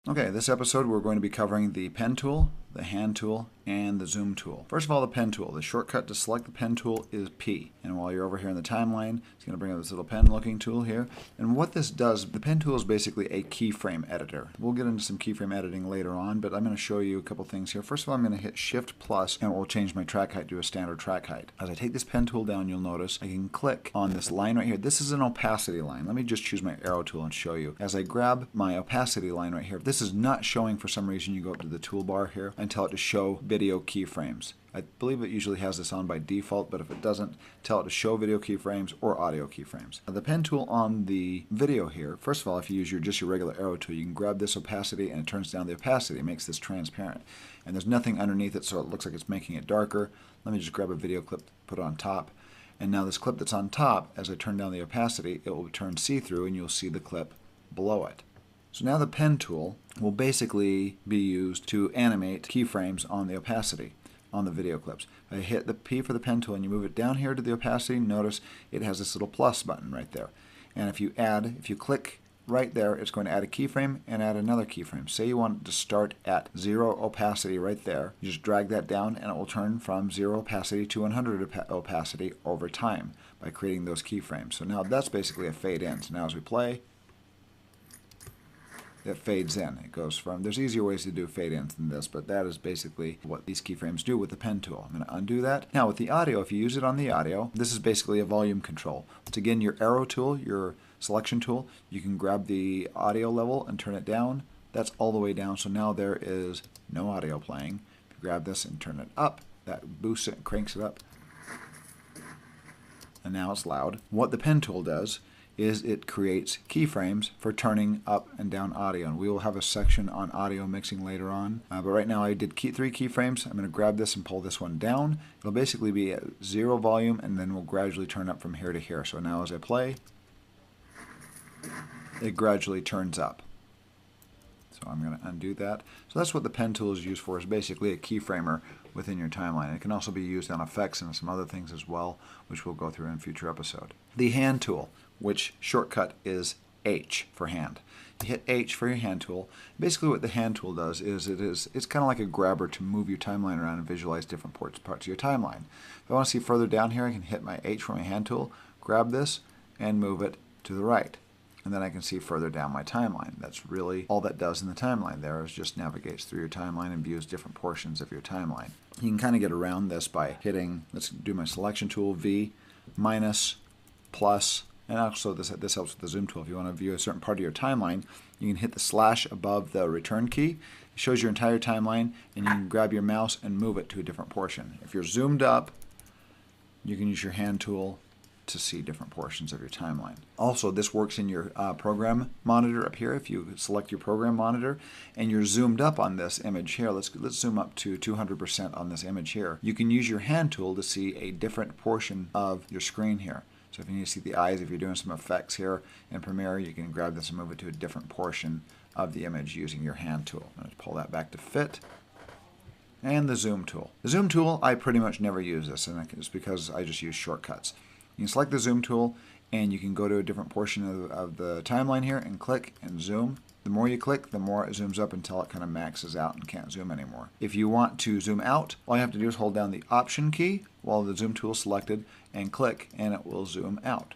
Okay, this episode we're going to be covering the pen tool, the hand tool, and the zoom tool. First of all, the pen tool. The shortcut to select the pen tool is P. And while you're over here in the timeline, it's going to bring up this little pen looking tool here. And what this does, the pen tool is basically a keyframe editor. We'll get into some keyframe editing later on, but I'm going to show you a couple things here. First of all, I'm going to hit Shift plus and it will change my track height to a standard track height. As I take this pen tool down, you'll notice I can click on this line right here. This is an opacity line. Let me just choose my arrow tool and show you. As I grab my opacity line right here, if this is not showing for some reason, you go up to the toolbar here and tell it to show video keyframes. I believe it usually has this on by default, but if it doesn't, tell it to show video keyframes or audio keyframes. The pen tool on the video here, first of all, if you use just your regular arrow tool, you can grab this opacity and it turns down the opacity. It makes this transparent. And there's nothing underneath it, so it looks like it's making it darker. Let me just grab a video clip, put it on top. And now this clip that's on top, as I turn down the opacity, it will turn see-through and you'll see the clip below it. So now the pen tool will basically be used to animate keyframes on the opacity on the video clips. I hit the P for the pen tool and you move it down here to the opacity, notice it has this little plus button right there. And if you click right there, it's going to add a keyframe and add another keyframe. Say you want it to start at 0 opacity right there. You just drag that down and it will turn from 0 opacity to 100 opacity over time by creating those keyframes. So now that's basically a fade in. So now as we play, it fades in. It goes from, there's easier ways to do fade ins than this, but that is basically what these keyframes do with the pen tool. I'm going to undo that. Now with the audio, if you use it on the audio, this is basically a volume control. Once again, your arrow tool, your selection tool, you can grab the audio level and turn it down. That's all the way down, so now there is no audio playing. If you grab this and turn it up, that boosts it and cranks it up. And now it's loud. What the pen tool does is it creates keyframes for turning up and down audio. And we will have a section on audio mixing later on. But right now I did 3 keyframes. I'm going to grab this and pull this one down. It'll basically be at 0 volume and then we'll gradually turn up from here to here. So now as I play, it gradually turns up. So I'm going to undo that. So that's what the pen tool is used for, is basically a keyframer within your timeline. It can also be used on effects and some other things as well, which we'll go through in a future episode. The hand tool, which shortcut is H for hand. You hit H for your hand tool. Basically what the hand tool does is it's kind of like a grabber to move your timeline around and visualize different parts of your timeline. If I want to see further down here, I can hit my H for my hand tool, grab this, and move it to the right. And then I can see further down my timeline. That's really all that does in the timeline there, is just navigates through your timeline and views different portions of your timeline. You can kind of get around this by hitting, let's do my selection tool, V, minus, plus, and also this helps with the zoom tool. If you want to view a certain part of your timeline, you can hit the slash above the return key. It shows your entire timeline, and you can grab your mouse and move it to a different portion. If you're zoomed up, you can use your hand tool to see different portions of your timeline. Also, this works in your program monitor up here. If you select your program monitor and you're zoomed up on this image here, let's zoom up to 200% on this image here. You can use your hand tool to see a different portion of your screen here. So if you need to see the eyes, if you're doing some effects here in Premiere, you can grab this and move it to a different portion of the image using your hand tool. I'm going to pull that back to fit. And the zoom tool. The zoom tool, I pretty much never use this, and it's because I just use shortcuts. You can select the zoom tool and you can go to a different portion of the timeline here and click and zoom. The more you click, the more it zooms up until it kind of maxes out and can't zoom anymore. If you want to zoom out, all you have to do is hold down the Option key while the zoom tool is selected and click, and it will zoom out.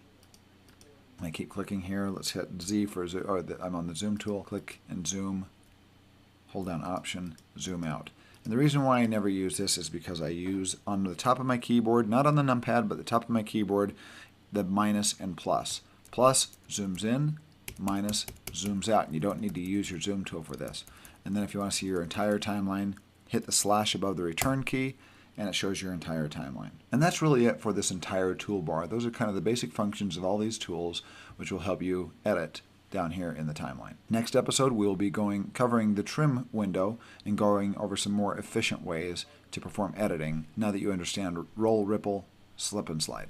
I keep clicking here. Let's hit Z for zoom, or I'm on the zoom tool. Click and zoom. Hold down Option, zoom out. And the reason why I never use this is because I use on the top of my keyboard, not on the numpad, but the top of my keyboard, the minus and plus. Plus zooms in, minus zooms out. And you don't need to use your zoom tool for this. And then if you want to see your entire timeline, hit the slash above the return key, and it shows your entire timeline. And that's really it for this entire toolbar. Those are kind of the basic functions of all these tools, which will help you edit down here in the timeline. Next episode, we'll be covering the trim window and going over some more efficient ways to perform editing now that you understand roll, ripple, slip, and slide.